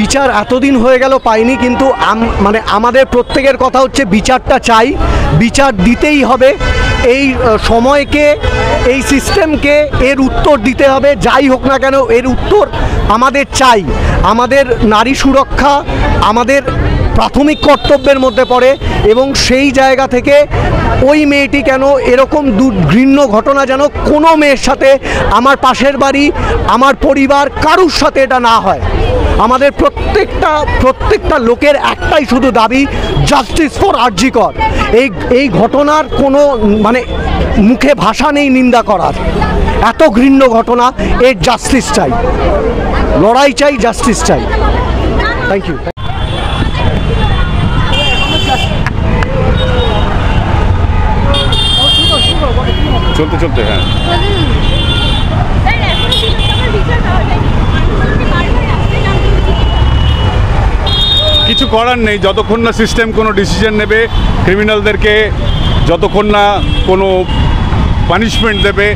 বিচার এতদিন হয়ে গেল পাইনি, কিন্তু মানে আমাদের প্রত্যেকের কথা হচ্ছে বিচারটা চাই, বিচার দিতেই হবে। এই সময়কে, এই সিস্টেমকে এর উত্তর দিতে হবে, যাই হোক না কেন এর উত্তর আমাদের চাই। আমাদের নারী সুরক্ষা আমাদের প্রাথমিক কর্তব্যের মধ্যে পড়ে, এবং সেই জায়গা থেকে ওই মেয়েটি কেন, এরকম ঘৃণ্য ঘটনা যেন কোনো মেয়ের সাথে, আমার পাশের বাড়ি, আমার পরিবার, কারুর সাথে এটা না হয়। আমাদের প্রত্যেকটা লোকের একটাই শুধু দাবি, জাস্টিস ফর আরজি কর। এই ঘটনার কোনো মানে মুখে ভাষা নেই নিন্দা করার। এত ঘৃণ্য ঘটনা, এর জাস্টিস চাই, লড়াই চাই, জাস্টিস চাই। Thank you. চলতে চলতে হ্যাঁ, কিছু করার নেই। যতক্ষণ না সিস্টেম কোনো ডিসিশন নেবে ক্রিমিনালদেরকে, যতক্ষণ না কোনো পানিশমেন্ট দেবে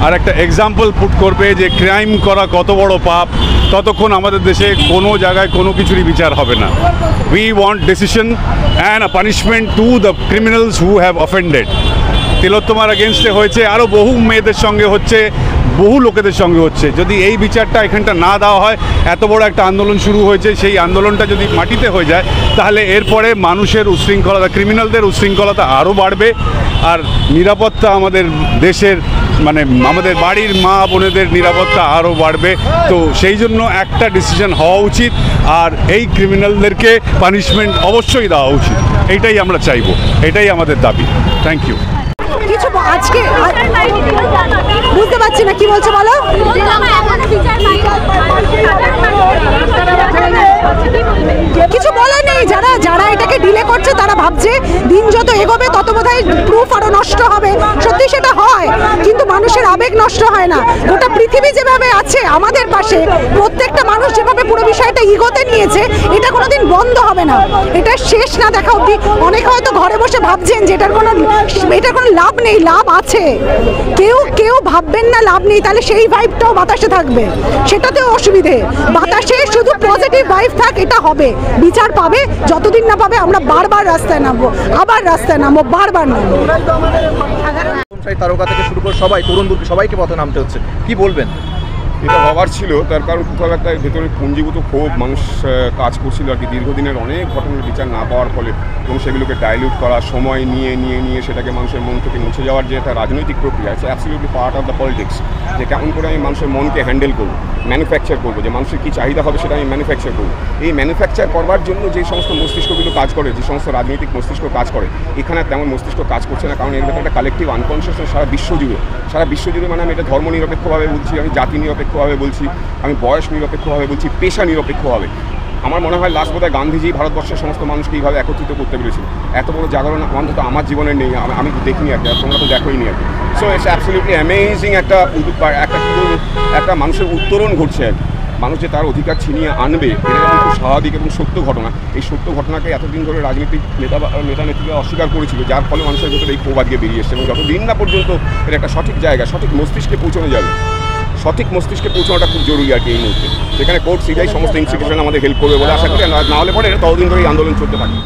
আর একটা এক্সাম্পল পুট করবে যে ক্রাইম করা কত বড় পাপ, ততক্ষণ আমাদের দেশে কোনো জায়গায় কোনো কিছুরই বিচার হবে না। We want decision and a punishment to the criminals who have offended. তিলোত্তমার এগেনস্টে হয়েছে, আরও বহু মেয়েদের সঙ্গে হচ্ছে, বহু লোকেদের সঙ্গে হচ্ছে। যদি এই বিচারটা এখানটা না দেওয়া হয়, এত বড় একটা আন্দোলন শুরু হয়েছে, সেই আন্দোলনটা যদি মাটিতে হয়ে যায়, তাহলে এরপরে মানুষের উশৃঙ্খলতা, ক্রিমিনালদের উশৃঙ্খলতা আরও বাড়বে। আর নিরাপত্তা আমাদের দেশের, মানে আমাদের বাড়ির মা বোনেদের নিরাপত্তা আরও বাড়বে। তো সেই জন্য একটা ডিসিশন হওয়া উচিত, আর এই ক্রিমিনালদেরকে পানিশমেন্ট অবশ্যই দেওয়া উচিত। এইটাই আমরা চাইবো, এটাই আমাদের দাবি। Thank you. কিছু আজকে বুঝতে পারছি না কি বলছো, বলো। কিছু বলার নেই। যারা এটাকে ডিলে করছে তারা ভাবছে দিন যত এগোবে তত বোধহয় প্রুফ আরো নষ্ট হবে। সত্যি সেটা হয়, কিন্তু মানুষের আবেগ নষ্ট হয় না। গোটা পৃথিবী যেভাবে আছে আমাদের পাশে, প্রত্যেকটা মানুষ যেভাবে পুরো বিষয়টা ইগোতে নিয়েছে, এটা কোনোদিন বন্ধ হবে না। এটা শেষ না দেখা অবধি। অনেকে হয়তো ঘরে বসে ভাবছেন যে এটার কোনো লাভ নেই। লাভ আছে। কেউ ভাববেন না লাভ নেই, তাহলে সেই ভাইবটাও বাতাসে থাকবে, সেটাতেও অসুবিধে। বাতাসে শুধু পজিটিভ ভাইব থাক, এটা হবে, বিচার পাবে। যতদিন না পাবে আমরা বারবার রাস্তায় নামবো, আবার রাস্তায় নামবো, বারবার নামবো। তারকা থেকে শুরু করে সবাই, তরুণ দুর্গ, সবাইকে পথে নামতে হচ্ছে, কি বলবেন? এটা হবার ছিল, তার কারণ কোথাও একটা ভেতরে পুঞ্জীভূত ক্ষোভ মানুষ কাজ করছিল আর কি, দীর্ঘদিনের অনেক ঘটনার বিচার না পাওয়ার ফলে, এবং সেগুলোকে ডাইলিউট করা, সময় নিয়ে সেটাকে মানুষের মন থেকে মুছে যাওয়ার যে একটা রাজনৈতিক প্রক্রিয়া, it's absolutely part of the politics. যে কেমন করে আমি মানুষের মনকে হ্যান্ডেল করবো, ম্যানুফ্যাকচার করবো, যে মানুষের কী চাহিদা হবে সেটা আমি ম্যানুফ্যাকচার করবো। এই ম্যানুফ্যাকচার করবার জন্য যে সমস্ত মস্তিষ্কগুলো কাজ করে, যে সমস্ত রাজনৈতিক মস্তিষ্ক কাজ করে, এখানে তেমন মস্তিষ্ক কাজ করছে না। কারণ এর ভেতরে একটা কালেকটিভ আনকনসিয়াসনেস সারা বিশ্বজুড়ে, মানে আমি এটা ধর্ম নিরপেক্ষভাবে বলছি, আমি জাতি নিরপেক্ষভাবে বলছি, আমি বয়স নিরপেক্ষভাবে বলছি, পেশা নিরপেক্ষভাবে। আমার মনে হয় লাস্ট বোধহয় গান্ধীজি ভারতবর্ষের সমস্ত মানুষকে এইভাবে একত্রিত করতে পেরেছিল। এত বড় জাগরণ অন্তত আমার জীবনে নেই, আমি দেখিনি আর কি, তোমরা তো দেখোই নি আর কি। সো ইটস অ্যাবসলিউটলি অ্যামেজিং একটা মানুষের উত্তরণ ঘটছে আর কি। মানুষ যে তার অধিকার ছিনিয়ে আনবে, এটা যেমন খুব স্বাভাবিক এবং সত্য ঘটনা। এই সত্য ঘটনাকে এতদিন ধরে রাজনৈতিক নেতা-নেত্রীরা অস্বীকার করেছিল, যার ফলে মানুষের ভেতরে এই ক্ষোভ আজকে বেরিয়ে এসছে। এবং যতদিন না পর্যন্ত এর একটা সঠিক জায়গা, সঠিক মস্তিষ্কে পৌঁছানো যাবে, সঠিক মস্তিষ্কে পৌঁছানোটা খুব জরুরি আর কি এই মুহূর্তে। সেখানে কোর্ট, সিবিআই সমস্ত ইনস্টিটিউশন আমাদের হেল্প করবে বলে আশা করি। না হলে পরে ততদিন ধরে এই আন্দোলন চলতে থাকে।